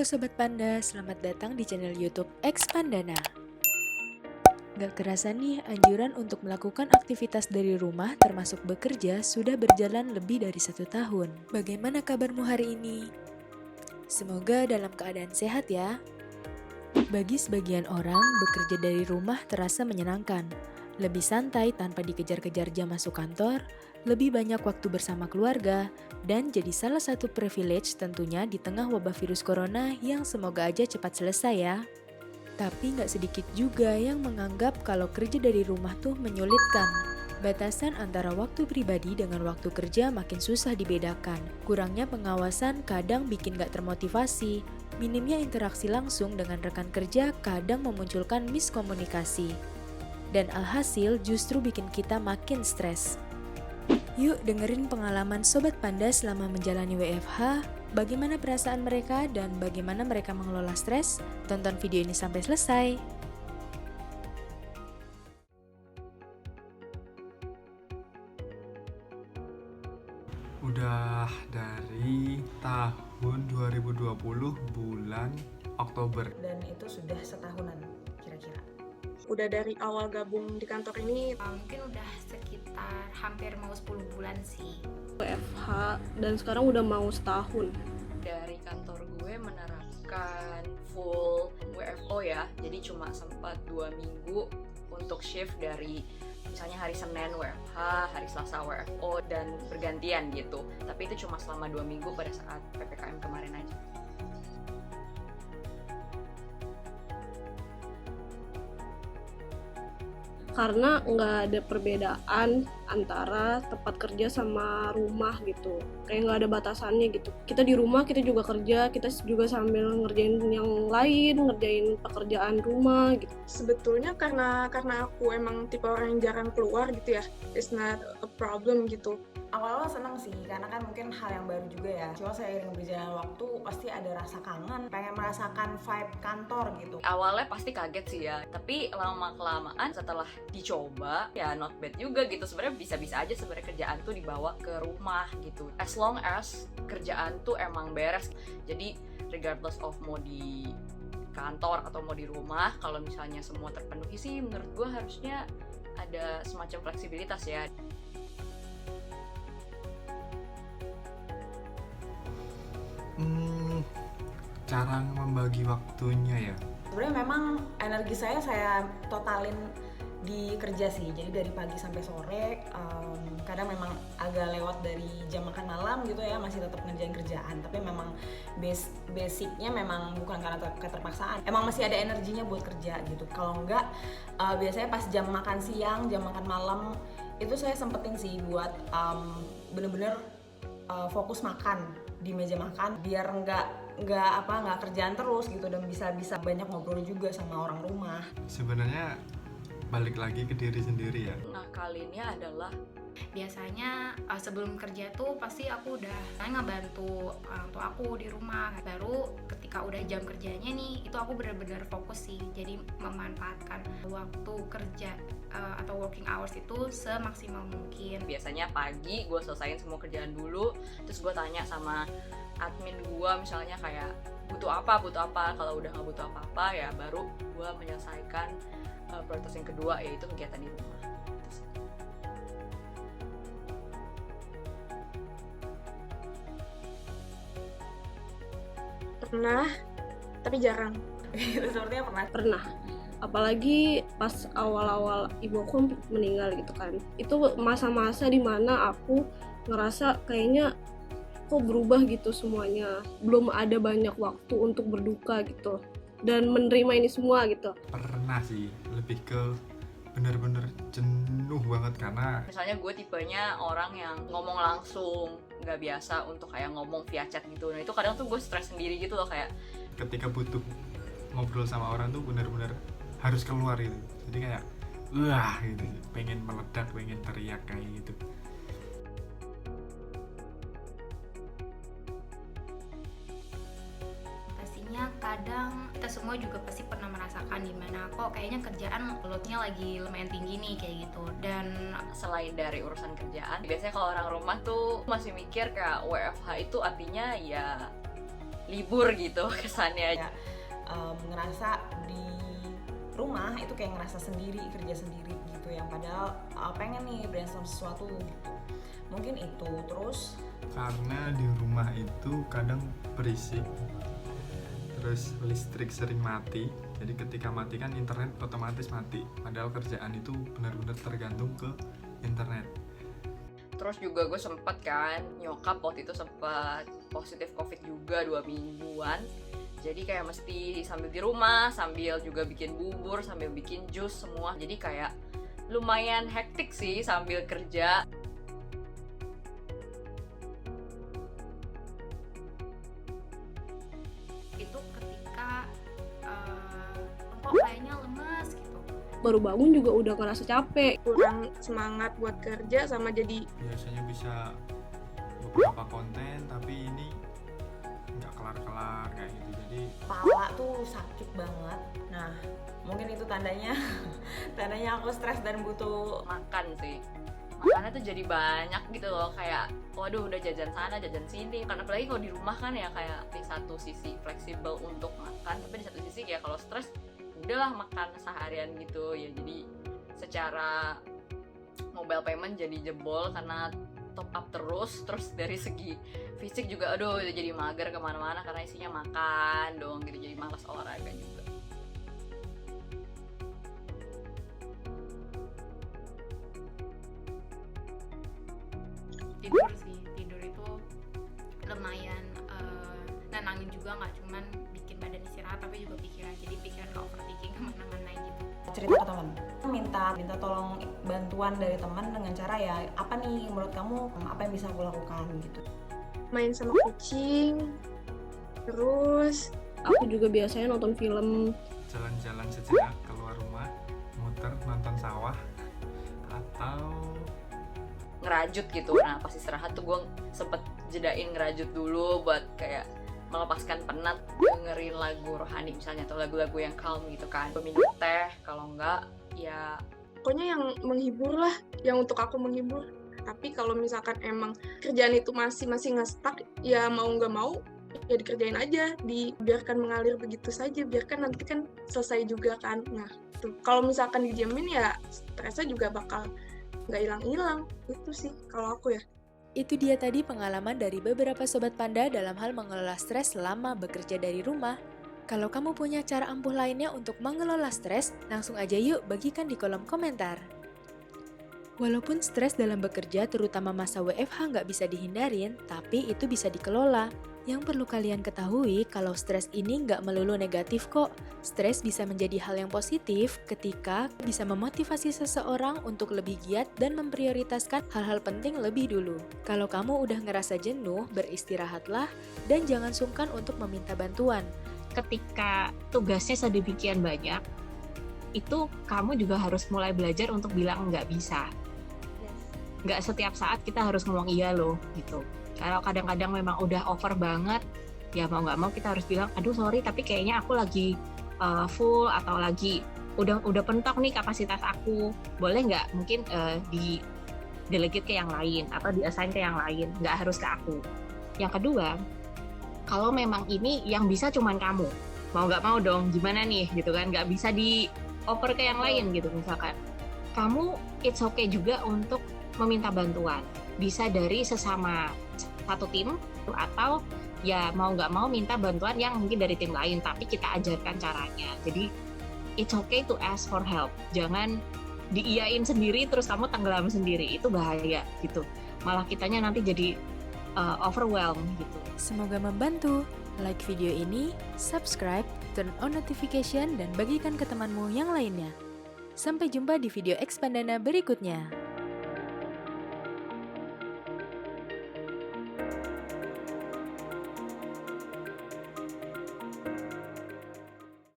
Sobat Panda, selamat datang di channel YouTube X Pandana. Gak kerasa nih, anjuran untuk melakukan aktivitas dari rumah termasuk bekerja sudah berjalan lebih dari 1 tahun. Bagaimana kabarmu hari ini? Semoga dalam keadaan sehat ya. Bagi sebagian orang, bekerja dari rumah terasa menyenangkan. Lebih santai tanpa dikejar-kejar jam masuk kantor, lebih banyak waktu bersama keluarga, dan jadi salah satu privilege tentunya di tengah wabah virus corona yang semoga aja cepat selesai ya. Tapi nggak sedikit juga yang menganggap kalau kerja dari rumah tuh menyulitkan. Batasan antara waktu pribadi dengan waktu kerja makin susah dibedakan. Kurangnya pengawasan kadang bikin nggak termotivasi. Minimnya interaksi langsung dengan rekan kerja kadang memunculkan miskomunikasi. Dan alhasil justru bikin kita makin stres. Yuk dengerin pengalaman Sobat Panda selama menjalani WFH, bagaimana perasaan mereka dan bagaimana mereka mengelola stres. Tonton video ini sampai selesai. Udah dari tahun 2020 bulan Oktober. Dan itu sudah setahunan kira-kira. Udah dari awal gabung di kantor ini mungkin udah sekitar hampir mau 10 bulan sih. WFH dan sekarang udah mau setahun. Dari kantor gue menerapkan full WFO ya, jadi cuma sempat 2 minggu untuk shift dari misalnya hari Senin WFH, hari Selasa WFO, dan bergantian gitu. Tapi itu cuma selama 2 minggu pada saat PPKM kemarin aja. Karena nggak ada perbedaan antara tempat kerja sama rumah gitu, kayak nggak ada batasannya gitu. Kita di rumah kita juga kerja, kita juga sambil ngerjain yang lain, ngerjain pekerjaan rumah gitu. sebetulnya karena aku emang tipe orang yang jarang keluar gitu ya, it's not a problem gitu. Awal-awal seneng sih, karena kan mungkin hal yang baru juga ya. Cuma seiring berjalan waktu pasti ada rasa kangen, pengen merasakan vibe kantor gitu. Awalnya pasti kaget sih ya, tapi lama-kelamaan setelah dicoba ya not bad juga gitu. Sebenarnya bisa-bisa aja sebenarnya kerjaan tuh dibawa ke rumah gitu, as long as kerjaan tuh emang beres. Jadi regardless of mau di kantor atau mau di rumah, kalau misalnya semua terpenuhi sih menurut gue harusnya ada semacam fleksibilitas ya. Cara membagi waktunya ya. Sebenarnya memang energi saya totalin di kerja sih. Jadi dari pagi sampai sore, kadang memang agak lewat dari jam makan malam gitu ya, masih tetap ngerjain kerjaan. Tapi memang basicnya memang bukan karena keterpaksaan. Emang masih ada energinya buat kerja gitu. Kalau enggak, biasanya pas jam makan siang, jam makan malam, itu saya sempetin sih buat bener-bener fokus makan di meja makan, biar nggak kerjaan terus gitu, dan bisa banyak ngobrol juga sama orang rumah. Sebenarnya balik lagi ke diri sendiri ya. Nah kali ini adalah Biasanya sebelum kerja tuh pasti aku udah ngebantu orang tua aku di rumah. Baru ketika udah jam kerjanya nih, itu aku benar-benar fokus sih. Jadi memanfaatkan waktu kerja atau working hours itu semaksimal mungkin. biasanya pagi gue selesain semua kerjaan dulu, terus gue tanya sama admin gue misalnya kayak butuh apa, kalau udah nggak butuh apa-apa ya baru gue menyelesaikan prioritas yang kedua, yaitu kegiatan di rumah. Pernah, tapi jarang. Sepertinya pernah. Pernah, apalagi pas awal-awal ibu aku meninggal gitu kan. Itu masa-masa dimana aku ngerasa kayaknya kok berubah gitu semuanya, belum ada banyak waktu untuk berduka gitu dan menerima ini semua gitu. Pernah sih, lebih ke bener-bener jenuh banget karena Misalnya gue tipenya orang yang ngomong langsung, nggak biasa untuk kayak ngomong via chat gitu. Nah itu kadang tuh gue stres sendiri gitu loh, kayak ketika butuh ngobrol sama orang tuh bener-bener harus keluar gitu. Jadi kayak wah gitu, pengen meledak, pengen teriak kayak gitu. Pastinya kadang kita semua juga pasti pernah merasakan dimana kok kayaknya kerjaan loadnya lagi lumayan tinggi nih kayak gitu. Dan selain dari urusan kerjaan, biasanya kalau orang rumah tuh masih mikir kayak WFH itu artinya ya libur gitu kesannya. Ya, ngerasa di rumah itu kayak ngerasa sendiri, kerja sendiri gitu, yang padahal pengen nih brainstorm sesuatu gitu. Mungkin itu. Terus Karena di rumah itu kadang berisik, terus listrik sering mati, jadi ketika mati kan internet otomatis mati, padahal kerjaan itu benar-benar tergantung ke internet. Terus juga gue sempet kan, nyokap waktu itu sempet positif covid juga 2 mingguan. Jadi kayak mesti sambil di rumah, sambil juga bikin bubur, sambil bikin jus semua. Jadi kayak lumayan hektik sih sambil kerja. Itu ketika kok kayaknya lemas gitu. Baru bangun juga udah ngerasa capek. Kurang semangat buat kerja sama jadi Biasanya bisa beberapa konten tapi ini nggak kelar-kelar kayak gitu, jadi kepala tuh sakit banget. Nah, mungkin itu tandanya aku stres dan butuh Makan sih, makannya tuh jadi banyak gitu loh, kayak waduh udah jajan sana jajan sini. Karena apalagi kalau di rumah kan ya, kayak di satu sisi fleksibel untuk makan, tapi di satu sisi kayak kalau stres udahlah makan seharian gitu ya. Jadi secara mobile payment jadi jebol karena top up terus dari segi fisik juga aduh udah jadi mager kemana-mana karena isinya makan dong, gitu jadi malas olahraga juga. Tidur sih, tidur itu lumayan nenangin juga, nggak cuman bikin badan istirahat tapi juga pikiran, jadi pikiran nggak overthinking kemana-mana gitu. cerita ke teman, minta tolong bantuan dari teman dengan cara ya apa nih menurut kamu, apa yang bisa aku lakukan gitu. main sama kucing, terus Aku juga biasanya nonton film. jalan-jalan sejenak keluar rumah, muter nonton sawah, atau Ngerajut gitu. Nah pas istirahat tuh gue sempet jedain ngerajut dulu buat kayak melepaskan penat, dengerin lagu rohani misalnya atau lagu-lagu yang calm gitu kan, minum teh, kalau enggak ya pokoknya yang menghibur lah, yang untuk aku menghibur. Tapi kalau misalkan emang kerjaan itu masih nge-stuck, ya mau nggak mau ya dikerjain aja, dibiarkan mengalir begitu saja, biarkan nanti kan selesai juga kan. Nah tuh, kalau misalkan didiamin ya stresnya juga bakal nggak hilang-hilang. Itu sih kalau aku ya. Itu dia tadi pengalaman dari beberapa sobat panda dalam hal mengelola stres selama bekerja dari rumah. Kalau kamu punya cara ampuh lainnya untuk mengelola stres, langsung aja yuk bagikan di kolom komentar. Walaupun stres dalam bekerja, terutama masa WFH nggak bisa dihindarin, tapi itu bisa dikelola. Yang perlu kalian ketahui, kalau stres ini nggak melulu negatif kok. Stres bisa menjadi hal yang positif ketika bisa memotivasi seseorang untuk lebih giat dan memprioritaskan hal-hal penting lebih dulu. Kalau kamu udah ngerasa jenuh, beristirahatlah dan jangan sungkan untuk meminta bantuan. Ketika tugasnya sedemikian banyak, itu kamu juga harus mulai belajar untuk bilang nggak bisa. Nggak setiap saat kita harus ngomong iya loh gitu. Kalau kadang-kadang memang udah over banget, ya mau nggak mau kita harus bilang, aduh sorry tapi kayaknya aku lagi full atau lagi udah pentok nih kapasitas aku. Boleh nggak mungkin di delegate ke yang lain atau di assign ke yang lain, nggak harus ke aku. Yang kedua, kalau memang ini yang bisa cuman kamu, mau nggak mau dong gimana nih gitu kan, nggak bisa di over ke yang lain gitu misalkan. Kamu it's okay juga untuk meminta bantuan, bisa dari sesama satu tim atau ya mau nggak mau minta bantuan yang mungkin dari tim lain tapi kita ajarkan caranya. Jadi it's okay to ask for help, jangan diiyain sendiri terus kamu tenggelam sendiri, itu bahaya gitu, malah kitanya nanti jadi overwhelmed gitu. Semoga membantu. Like video ini, subscribe, turn on notification, dan bagikan ke temanmu yang lainnya. Sampai jumpa di video Expandana berikutnya.